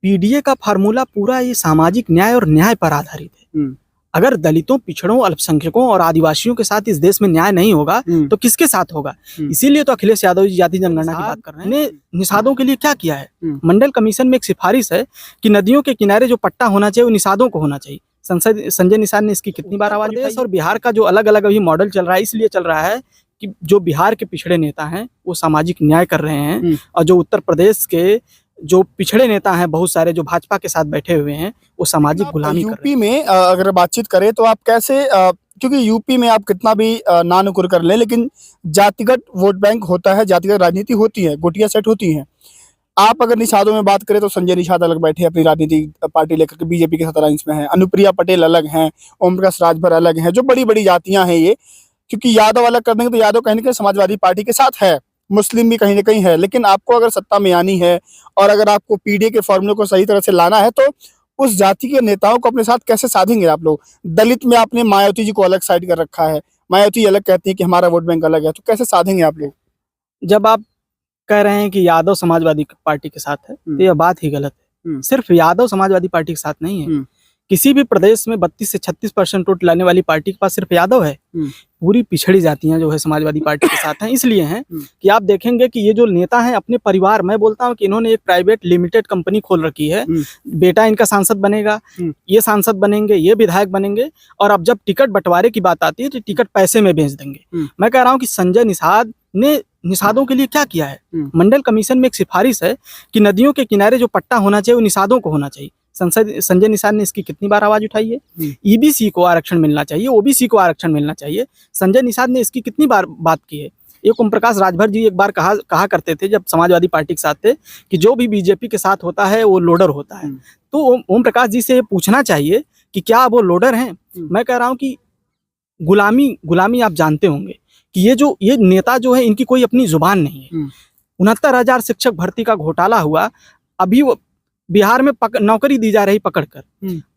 PDA का formula पूरा ये सामाजिक न्याय और न्याय पर आधारित है। अगर दलितों, पिछड़ों, अल्पसंख्यकों और आदिवासियों के साथ इस देश में न्याय नहीं होगा तो किसके साथ होगा? इसीलिए तो अखिलेश यादव जी जाति जनगणना की बात कर रहे हैं। ने निषादों के लिए क्या किया है? मंडल कमीशन में एक सिफारिश है कि नदियों के किनारे जो पट्टा होना चाहिए वो निषादों को होना चाहिए। संसद संजय निषाद ने इसकी कितनी बार आवाज उठाई। और बिहार का जो अलग अलग अभी मॉडल चल रहा है, इसलिए चल रहा है कि जो बिहार के पिछड़े नेता हैं वो सामाजिक न्याय कर रहे हैं, और जो उत्तर प्रदेश के जो पिछड़े नेता हैं बहुत सारे जो भाजपा के साथ बैठे हुए हैं वो सामाजिक गुलामी कर रहे हैं। यूपी में अगर बातचीत करें तो आप कैसे, क्योंकि यूपी में आप कितना भी ना नुकुर कर लें, लेकिन जातिगत वोट बैंक होता है, जातिगत राजनीति होती है, गोटियां सेट होती हैं। आप अगर निषादों में बात करें तो संजय निषाद अलग बैठे अपनी राजनीतिक पार्टी लेकर के बीजेपी के साथ अलायंस में है, अनुप्रिया पटेल अलग हैं, ओम प्रकाश राजभर अलग हैं, जो बड़ी बड़ी जातियां हैं ये। क्योंकि यादव अलग कर देंगे तो यादव कहीं ना कहीं समाजवादी पार्टी के साथ है, मुस्लिम भी कहीं ना कहीं है। लेकिन आपको अगर सत्ता में आनी है और अगर आपको पीडीए के फॉर्मूले को सही तरह से लाना है तो उस जाति के नेताओं को अपने साथ कैसे साधेंगे आप लोग? दलित में आपने मायावती जी को अलग साइड कर रखा है, मायावती अलग कहती है कि हमारा वोट बैंक अलग है, तो कैसे साधेंगे आप लोग? जब आप कह रहे हैं कि यादव समाजवादी पार्टी के साथ है तो यह बात ही गलत है। सिर्फ यादव समाजवादी पार्टी के साथ नहीं है। किसी भी प्रदेश में 32 से 36% वोट लाने वाली पार्टी के पास सिर्फ यादव है। पूरी पिछड़ी जातियां जो है समाजवादी पार्टी के साथ हैं। इसलिए हैं कि आप देखेंगे कि ये जो नेता हैं अपने परिवार, मैं बोलता हूं कि इन्होंने एक प्राइवेट लिमिटेड कंपनी खोल रखी है। बेटा इनका सांसद बनेगा, ये सांसद बनेंगे, ये विधायक बनेंगे, और अब जब टिकट बंटवारे की बात आती है तो टिकट पैसे में बेच देंगे। मैं कह रहा हूँ कि संजय निषाद ने निषादों के लिए क्या किया है? मंडल कमीशन में एक सिफारिश है कि नदियों के किनारे जो पट्टा होना चाहिए वो निषादों को होना चाहिए। संजय निषाद ने इसकी कितनी बार आवाज उठाई है। ईबीसी को आरक्षण मिलना चाहिए, ओबीसी को आरक्षण मिलना चाहिए। संजय निषाद ने इसकी कितनी बार बात की है। एक ओम प्रकाश राजभर जी एक बार कहा करते थे जब समाजवादी पार्टी के साथ थे कि जो भी बीजेपी के साथ होता है वो लोडर होता है। तो ओम प्रकाश जी से पूछना चाहिए कि क्या वो लोडर हैं? मैं कह रहा हूँ कि गुलामी आप जानते होंगे कि ये नेता जो है इनकी कोई अपनी जुबान नहीं है। 69,000 शिक्षक भर्ती का घोटाला हुआ, अभी वो बिहार में नौकरी दी जा रही पकड़कर,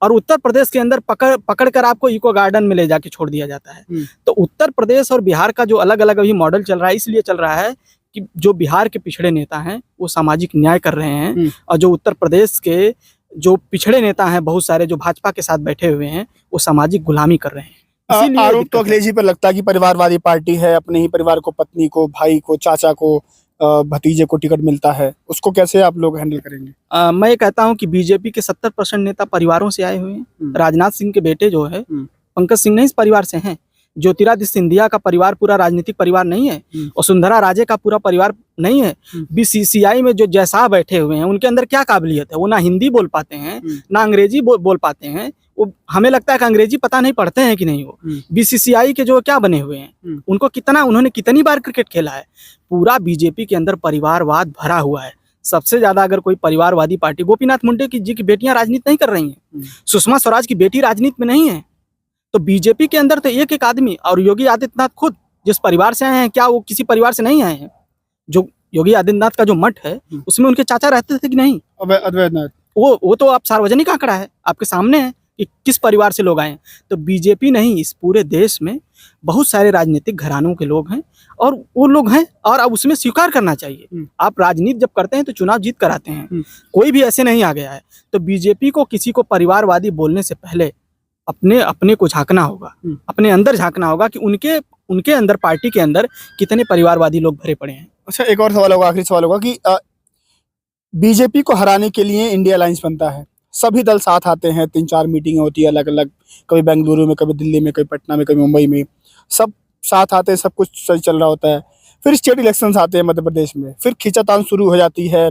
और उत्तर प्रदेश के अंदर पकड़कर आपको इको गार्डन में ले जाके छोड़ दिया जाता है। तो उत्तर प्रदेश और बिहार का जो अलग अलग अभी मॉडल चल रहा है, इसलिए चल रहा है कि जो बिहार के पिछड़े नेता हैं वो सामाजिक न्याय कर रहे हैं, और जो उत्तर प्रदेश के जो पिछड़े नेता हैं बहुत सारे जो भाजपा के साथ बैठे हुए हैं वो सामाजिक गुलामी कर रहे हैं। आरोप तो अखिलेश जी पर लगता है कि परिवारवादी पार्टी है, अपने ही परिवार को, पत्नी को, भाई को, चाचा को, भतीजे को टिकट मिलता है, उसको कैसे आप लोग हैंडल करेंगे? मैं कहता हूं कि बीजेपी के 70% नेता परिवारों से आए हुए हैं। राजनाथ सिंह के बेटे जो है पंकज सिंह नहीं इस परिवार से हैं। ज्योतिरादित्य सिंधिया का परिवार पूरा राजनीतिक परिवार नहीं है, वसुंधरा राजे का पूरा परिवार नहीं है। बीसीसीआई में जो जैसा बैठे हुए हैं उनके अंदर क्या काबिलियत है? वो ना हिंदी बोल पाते हैं ना अंग्रेजी बोल पाते हैं। वो हमें लगता है कि अंग्रेजी पता नहीं पढ़ते हैं कि नहीं। वो बीसीसीआई के जो क्या बने हुए हैं, उन्होंने कितनी बार क्रिकेट खेला है। पूरा बीजेपी के अंदर परिवारवाद भरा हुआ है। सबसे ज्यादा अगर कोई परिवारवादी पार्टी, गोपीनाथ मुंडे जी की बेटियां राजनीति नहीं कर रही हैं, सुषमा स्वराज की बेटी राजनीति में नहीं है। तो बीजेपी के अंदर तो एक आदमी, और योगी आदित्यनाथ खुद जिस परिवार से आए हैं, क्या वो किसी परिवार से नहीं आए हैं? जो योगी आदित्यनाथ का जो मठ है उसमें उनके चाचा रहते थे कि नहीं? वो तो आप सार्वजनिक आंकड़ा है, आपके सामने है कि किस परिवार से लोग आए हैं। तो बीजेपी नहीं, इस पूरे देश में बहुत सारे राजनीतिक घरानों के लोग हैं और वो लोग हैं, और अब उसमें स्वीकार करना चाहिए। आप राजनीति जब करते हैं तो चुनाव जीत कर आते हैं, कोई भी ऐसे नहीं आ गया है। तो बीजेपी को किसी को परिवारवादी बोलने से पहले अपने को झांकना होगा, अपने अंदर झांकना होगा कि उनके अंदर, पार्टी के अंदर कितने परिवारवादी लोग भरे पड़े हैं। अच्छा, एक और सवाल होगा, आखिरी सवाल होगा कि बीजेपी को हराने के लिए इंडिया अलायंस बनता है, सभी दल साथ आते हैं, 3-4 मीटिंग होती है अलग अलग, कभी बेंगलुरु में, कभी दिल्ली में, कभी पटना में, कभी मुंबई में, सब साथ आते हैं, सब कुछ सही चल रहा होता है। फिर स्टेट इलेक्शंस आते हैं मध्य प्रदेश में, फिर खींचातान शुरू हो जाती है,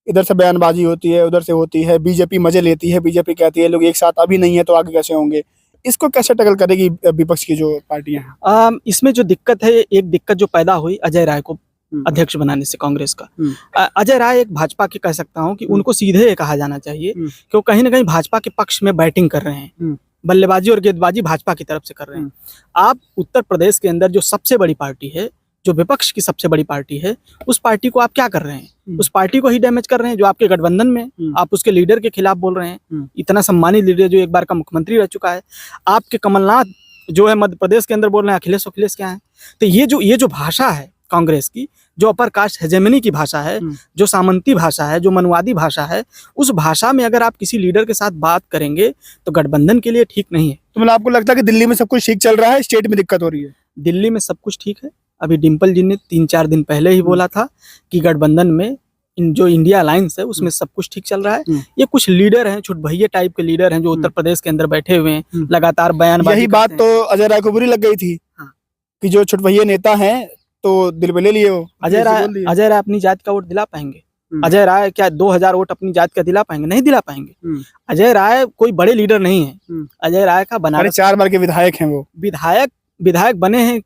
इधर से बयानबाजी होती है, उधर से होती है, बीजेपी मजे लेती है, बीजेपी कहती है लोग एक साथ अभी नहीं है तो आगे कैसे होंगे। इसको कैसे टैकल करेगी विपक्ष की जो पार्टियां हैं? इसमें जो दिक्कत है, एक दिक्कत जो पैदा हुई अजय राय को अध्यक्ष बनाने से कांग्रेस का। अजय राय एक भाजपा के कह सकता हूं कि उनको सीधे कहा जाना चाहिए कि वो कहीं ना कहीं भाजपा के पक्ष में बैटिंग कर रहे हैं, बल्लेबाजी और गेंदबाजी भाजपा की तरफ से कर रहे हैं। आप उत्तर प्रदेश के अंदर जो सबसे बड़ी पार्टी है, जो विपक्ष की सबसे बड़ी पार्टी है, उस पार्टी को आप क्या कर रहे हैं? उस पार्टी को ही डैमेज कर रहे हैं। जो आपके गठबंधन में, आप उसके लीडर के खिलाफ बोल रहे हैं, इतना सम्मानित लीडर जो एक बार का मुख्यमंत्री रह चुका है। आपके कमलनाथ जो है मध्य प्रदेश के अंदर बोल रहे हैं अखिलेश क्या है। तो ये जो भाषा है, कांग्रेस की, जो अपर कास्ट हेजेमनी की भाषा है, जो सामंती भाषा है, जो मनुवादी भाषा है, उस भाषा में अगर आप किसी लीडर के साथ बात करेंगे तो गठबंधन के लिए ठीक नहीं है। तो मतलब आपको लगता है कि दिल्ली में सब कुछ ठीक चल रहा है, स्टेट में दिक्कत हो रही है? दिल्ली में सब कुछ ठीक है। अभी डिम्पल जी ने 3-4 दिन पहले ही बोला था कि गठबंधन में जो इंडिया अलायंस है उसमें सब कुछ ठीक चल रहा है। ये कुछ लीडर हैं, छुटभैये टाइप के लीडर हैं, जो उत्तर प्रदेश के अंदर बैठे हुए हैं, लगातार बयानबाजी। यही बात तो अजय राय को बुरी लग गई थी कि जो छुटभैये नेता हैं तो दिल पे ले लिए वो। अजय राय अपनी जात का वोट दिला पाएंगे? अजय राय क्या 2000 वोट अपनी जात का दिला पाएंगे? नहीं दिला पाएंगे। अजय राय कोई बड़े लीडर नहीं है। अजय राय का बनारस 4 बार के विधायक हैं वो। विधायक बने हैं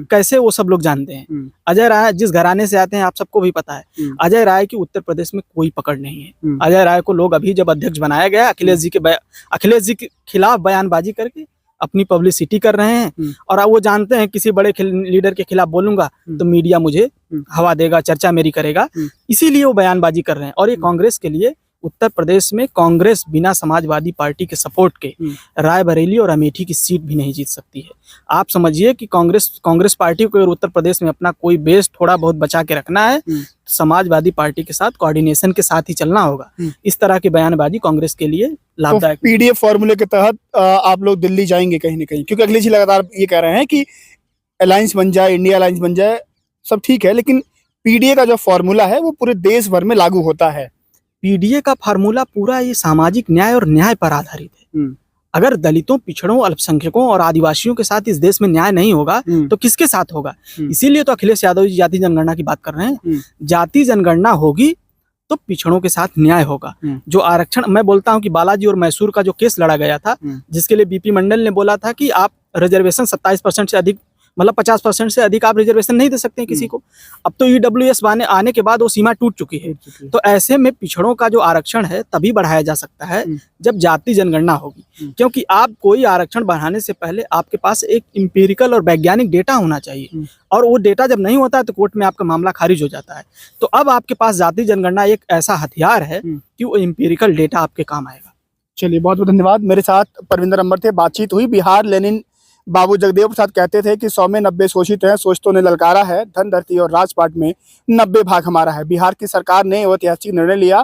कैसे, वो सब लोग जानते हैं। अजय राय जिस घराने से आते हैं आप सबको भी पता है। अजय राय की उत्तर प्रदेश में कोई पकड़ नहीं है। अजय राय को लोग अभी जब अध्यक्ष बनाया गया, अखिलेश जी के खिलाफ बयानबाजी करके अपनी पब्लिसिटी कर रहे हैं, और अब वो जानते हैं किसी बड़े लीडर के खिलाफ बोलूंगा तो मीडिया मुझे हवा देगा, चर्चा मेरी करेगा, इसीलिए वो बयानबाजी कर रहे हैं। और ये कांग्रेस के लिए, उत्तर प्रदेश में कांग्रेस बिना समाजवादी पार्टी के सपोर्ट के रायबरेली और अमेठी की सीट भी नहीं जीत सकती है। आप समझिए कि कांग्रेस पार्टी को अगर उत्तर प्रदेश में अपना कोई बेस थोड़ा बहुत बचा के रखना है, तो समाजवादी पार्टी के साथ कोऑर्डिनेशन के साथ ही चलना होगा। इस तरह की बयानबाजी कांग्रेस के लिए लाभदायक। तो पीडीएफ फॉर्मूले के तहत आप लोग दिल्ली जाएंगे कहीं ना कहीं, क्योंकि अखिलेश जी लगातार ये कह रहे हैं कि अलायंस बन जाए, इंडिया अलायंस बन जाए, सब ठीक है, लेकिन पीडीए का जो फॉर्मूला है वो पूरे देश भर में लागू होता है। पीडीए का फार्मूला पूरा ये सामाजिक न्याय और न्याय पर आधारित है। अगर दलितों, पिछड़ों, अल्पसंख्यकों और आदिवासियों के साथ इस देश में न्याय नहीं होगा तो किसके साथ होगा? इसीलिए तो अखिलेश यादव जी जाति जनगणना की बात कर रहे हैं। जाति जनगणना होगी तो पिछड़ों के साथ न्याय होगा। जो आरक्षण, मैं बोलता हूं कि बालाजी और मैसूर का जो केस लड़ा गया था, जिसके लिए बीपी मंडल ने बोला था कि आप रिजर्वेशन 27% से अधिक, मतलब 50% से अधिक आप रिजर्वेशन नहीं दे सकते हैं किसी को। अब तो ईडब्ल्यूएस आने के बाद वो सीमा टूट चुकी है। तो ऐसे में पिछड़ों का जो आरक्षण है तभी बढ़ाया जा सकता है जब जाति जनगणना होगी, क्योंकि आप कोई आरक्षण बढ़ाने से पहले आपके पास एक इंपेरिकल और वैज्ञानिक डेटा होना चाहिए, और वो डेटा जब नहीं होता है तो कोर्ट में आपका मामला खारिज हो जाता है। तो अब आपके पास जाति जनगणना एक ऐसा हथियार है कि वो इंपेरिकल डेटा आपके काम आएगा। चलिए, बहुत बहुत धन्यवाद। मेरे साथ परविंदर अम्बर थे, बातचीत हुई। बिहार लेनिन बाबू जगदेव प्रसाद कहते थे कि 100 में 90 शोषित हैं, शोषितों ने ललकारा है, धन धरती और राजपाट में 90 भाग हमारा है। बिहार की सरकार ने ऐतिहासिक निर्णय लिया।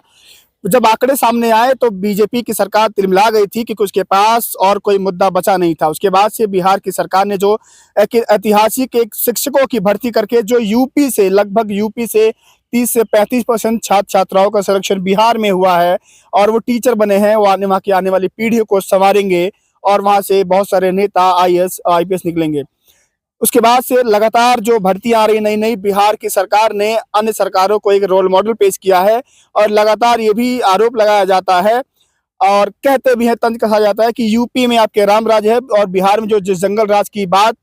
जब आंकड़े सामने आए तो बीजेपी की सरकार तिलमिला गई थी क्योंकि उसके पास और कोई मुद्दा बचा नहीं था। उसके बाद से बिहार की सरकार ने जो ऐतिहासिक एक शिक्षकों की भर्ती करके जो यूपी से 30 से 35% छात्र छात्राओं का संरक्षण बिहार में हुआ है, और वो टीचर बने हैं, वो वहाँ की आने वाली पीढ़ियों को संवारेंगे, और वहां से बहुत सारे नेता आईएएस आईपीएस निकलेंगे। उसके बाद से लगातार जो भर्तियां आ रही नई नई, बिहार की सरकार ने अन्य सरकारों को एक रोल मॉडल पेश किया है, और लगातार ये भी आरोप लगाया जाता है और कहते भी है, तंज कहा जाता है कि यूपी में आपके राम राज है, और बिहार में जो जंगल राज की बात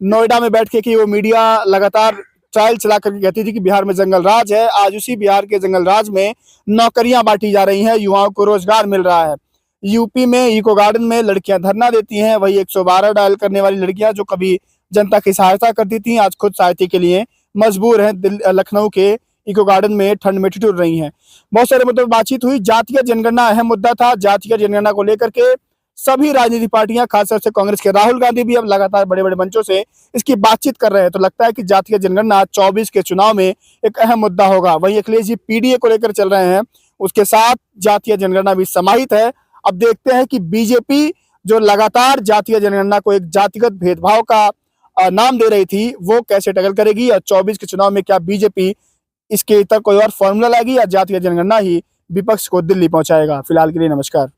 नोएडा में बैठ के की वो मीडिया लगातार ट्रायल चला करके कहती थी कि बिहार में जंगल राज है। आज उसी बिहार के जंगल राज में नौकरियां बांटी जा रही हैं, युवाओं को रोजगार मिल रहा है। यूपी में इको गार्डन में लड़कियां धरना देती हैं, वही 112 डायल करने वाली लड़कियां जो कभी जनता की सहायता करती थी, आज खुद सहायता के लिए मजबूर हैं। लखनऊ के इको गार्डन में ठंड में ठिठुर रही हैं। बहुत सारे मुद्दों पर बातचीत हुई। जातीय जनगणना अहम मुद्दा था। जातीय जनगणना को लेकर के सभी राजनीतिक पार्टियां, खासतौर से कांग्रेस के राहुल गांधी भी अब लगातार बड़े बड़े मंचों से इसकी बातचीत कर रहे हैं। तो लगता है कि जातीय जनगणना 24 के चुनाव में एक अहम मुद्दा होगा। वहीं अखिलेश जी पीडीए को लेकर चल रहे हैं, उसके साथ जातीय जनगणना भी समाहित है। अब देखते हैं कि बीजेपी जो लगातार जातीय जनगणना को एक जातिगत भेदभाव का नाम दे रही थी, वो कैसे टैकल करेगी, और 24 के चुनाव में क्या बीजेपी इसके इतर कोई और फॉर्मूला लाएगी, या जातीय जनगणना ही विपक्ष को दिल्ली पहुंचाएगा। फिलहाल के लिए नमस्कार।